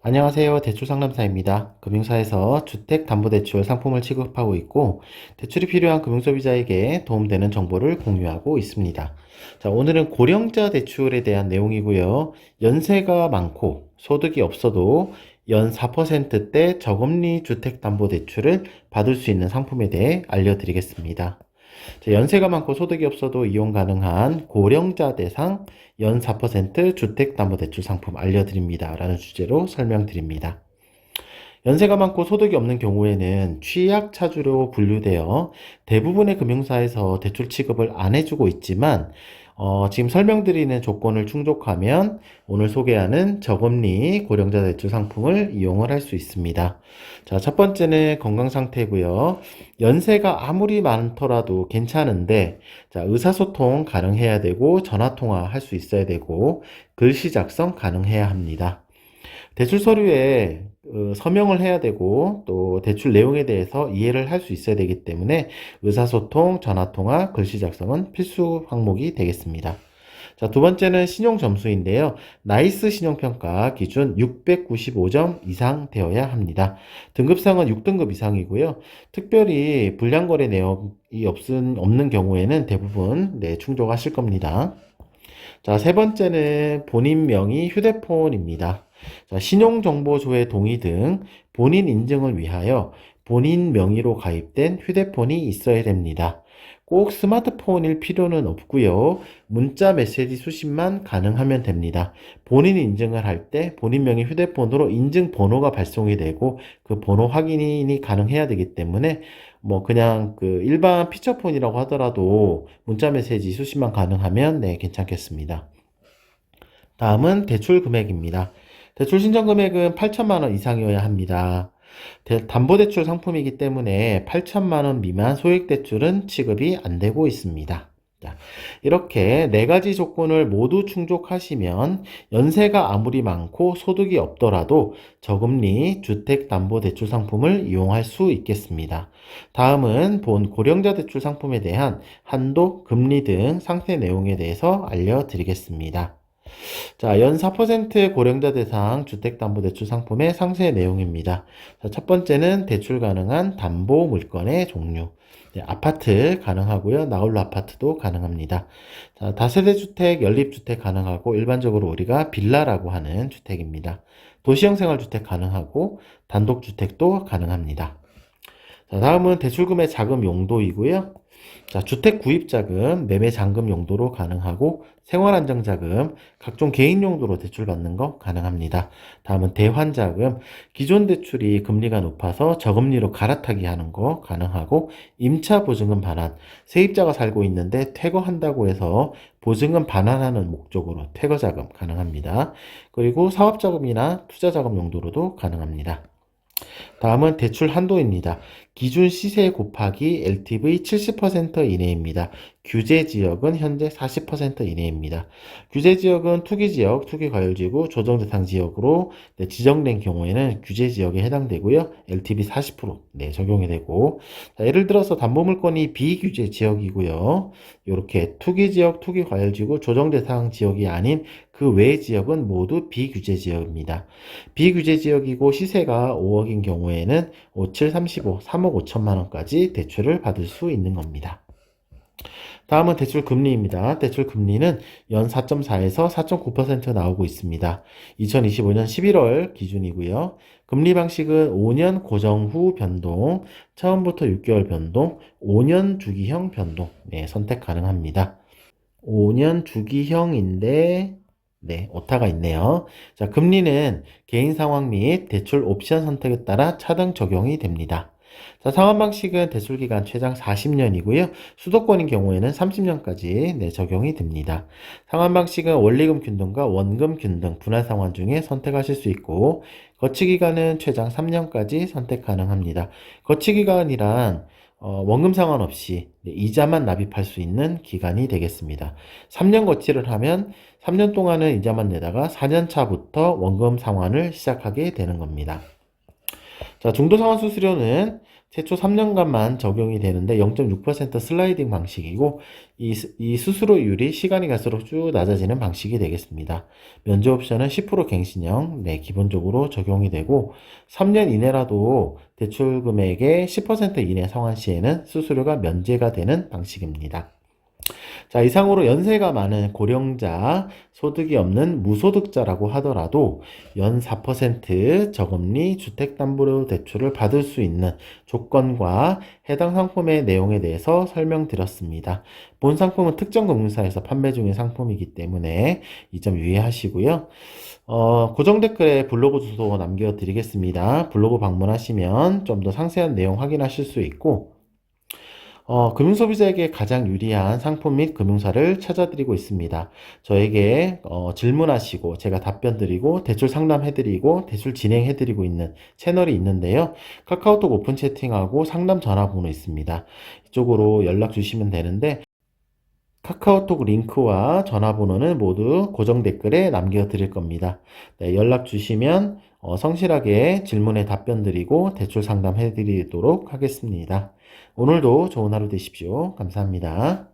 안녕하세요. 대출상담사입니다. 금융사에서 주택담보대출 상품을 취급하고 있고, 대출이 필요한 금융소비자에게 도움되는 정보를 공유하고 있습니다. 자, 오늘은 고령자 대출에 대한 내용이고요. 연세가 많고 소득이 없어도 연 4%대 저금리 주택담보대출을 받을 수 있는 상품에 대해 알려드리겠습니다. 자, 연세가 많고 소득이 없어도 이용 가능한 고령자 대상 연 4% 주택담보대출 상품 알려드립니다. 라는 주제로 설명드립니다. 연세가 많고 소득이 없는 경우에는 취약차주로 분류되어 대부분의 금융사에서 대출 취급을 안 해주고 있지만 지금 설명드리는 조건을 충족하면 오늘 소개하는 저금리 고령자 대출 상품을 이용을 할 수 있습니다. 자, 첫 번째는 건강 상태고요. 연세가 아무리 많더라도 괜찮은데, 자, 의사소통 가능해야 되고 전화 통화 할 수 있어야 되고 글씨 작성 가능해야 합니다. 대출 서류에 서명을 해야 되고 또 대출 내용에 대해서 이해를 할 수 있어야 되기 때문에 의사소통, 전화통화, 글씨 작성은 필수 항목이 되겠습니다. 자, 두 번째는 신용 점수인데요. 나이스 신용평가 기준 695점 이상 되어야 합니다. 등급상은 6등급 이상이고요. 특별히 불량거래 내역이 없는 경우에는 대부분 충족하실 겁니다. 자, 세 번째는 본인 명의 휴대폰입니다. 자, 신용정보조회 동의 등 본인 인증을 위하여 본인 명의로 가입된 휴대폰이 있어야 됩니다. 꼭 스마트폰일 필요는 없고요. 문자 메시지 수신만 가능하면 됩니다. 본인 인증을 할 때 본인 명의 휴대폰으로 인증 번호가 발송이 되고 그 번호 확인이 가능해야 되기 때문에 그냥 그 일반 피처폰이라고 하더라도 문자 메시지 수신만 가능하면 괜찮겠습니다. 다음은 대출 금액입니다. 대출 신청 금액은 8천만 원 이상이어야 합니다. 담보대출 상품이기 때문에 8천만 원 미만 소액대출은 취급이 안 되고 있습니다. 자, 이렇게 네 가지 조건을 모두 충족하시면 연세가 아무리 많고 소득이 없더라도 저금리 주택담보대출 상품을 이용할 수 있겠습니다. 다음은 본 고령자 대출 상품에 대한 한도, 금리 등 상세 내용에 대해서 알려드리겠습니다. 자, 연 4% 고령자 대상 주택담보대출 상품의 상세 내용입니다. 자, 첫 번째는 대출 가능한 담보 물건의 종류. 아파트 가능하고요. 나홀로 아파트도 가능합니다. 자, 다세대 주택, 연립주택 가능하고 일반적으로 우리가 빌라라고 하는 주택입니다. 도시형 생활주택 가능하고 단독주택도 가능합니다. 자, 다음은 대출금의 자금 용도이고요. 자, 주택 구입자금, 매매잔금 용도로 가능하고 생활안정자금, 각종 개인 용도로 대출받는 거 가능합니다. 다음은 대환자금, 기존 대출이 금리가 높아서 저금리로 갈아타기 하는 거 가능하고 임차보증금 반환, 세입자가 살고 있는데 퇴거한다고 해서 보증금 반환하는 목적으로 퇴거자금 가능합니다. 그리고 사업자금이나 투자자금 용도로도 가능합니다. 다음은 대출 한도입니다. 기준 시세 곱하기 LTV 70% 이내입니다. 규제 지역은 현재 40% 이내입니다. 규제 지역은 투기지역, 투기과열지구, 조정대상 지역으로 지정된 경우에는 규제 지역에 해당되고요. LTV 40% 적용이 되고, 자, 예를 들어서 담보물건이 비규제 지역이고요. 이렇게 투기지역, 투기과열지구, 조정대상 지역이 아닌 그 외 지역은 모두 비규제 지역입니다. 비규제 지역이고 시세가 5억인 경우에는 57, 35, 3억 5천만 원까지 대출을 받을 수 있는 겁니다. 다음은 대출 금리입니다. 대출 금리는 연 4.4에서 4.9% 나오고 있습니다. 2025년 11월 기준이고요. 금리 방식은 5년 고정 후 변동, 처음부터 6개월 변동, 5년 주기형 변동 선택 가능합니다. 5년 주기형인데 오타가 있네요. 자, 금리는 개인 상황 및 대출 옵션 선택에 따라 차등 적용이 됩니다. 자, 상환 방식은 대출 기간 최장 40년이고요. 수도권인 경우에는 30년까지 적용이 됩니다. 상환 방식은 원리금 균등과 원금 균등 분할 상환 중에 선택하실 수 있고, 거치 기간은 최장 3년까지 선택 가능합니다. 거치 기간이란 원금 상환 없이 이자만 납입할 수 있는 기간이 되겠습니다. 3년 거치를 하면 3년 동안은 이자만 내다가 4년 차부터 원금 상환을 시작하게 되는 겁니다. 자, 중도상환 수수료는 최초 3년간만 적용이 되는데 0.6% 슬라이딩 방식이고 이 수수료율이 시간이 갈수록 쭉 낮아지는 방식이 되겠습니다. 면제 옵션은 10% 갱신형, 네, 기본적으로 적용이 되고 3년 이내라도 대출 금액의 10% 이내 상환 시에는 수수료가 면제가 되는 방식입니다. 자, 이상으로 연세가 많은 고령자, 소득이 없는 무소득자라고 하더라도 연 4% 저금리 주택담보대출을 받을 수 있는 조건과 해당 상품의 내용에 대해서 설명드렸습니다. 본 상품은 특정 금융사에서 판매 중인 상품이기 때문에 이 점 유의하시고요. 고정 댓글에 블로그 주소 남겨드리겠습니다. 블로그 방문하시면 좀 더 상세한 내용 확인하실 수 있고, 금융소비자에게 가장 유리한 상품 및 금융사를 찾아드리고 있습니다. 저에게 질문하시고 제가 답변 드리고 대출 상담해 드리고 대출 진행해 드리고 있는 채널이 있는데요. 카카오톡 오픈 채팅하고 상담 전화번호 있습니다. 이쪽으로 연락 주시면 되는데 카카오톡 링크와 전화번호는 모두 고정 댓글에 남겨드릴 겁니다. 네, 연락 주시면 성실하게 질문에 답변 드리고 대출 상담해 드리도록 하겠습니다. 오늘도 좋은 하루 되십시오. 감사합니다.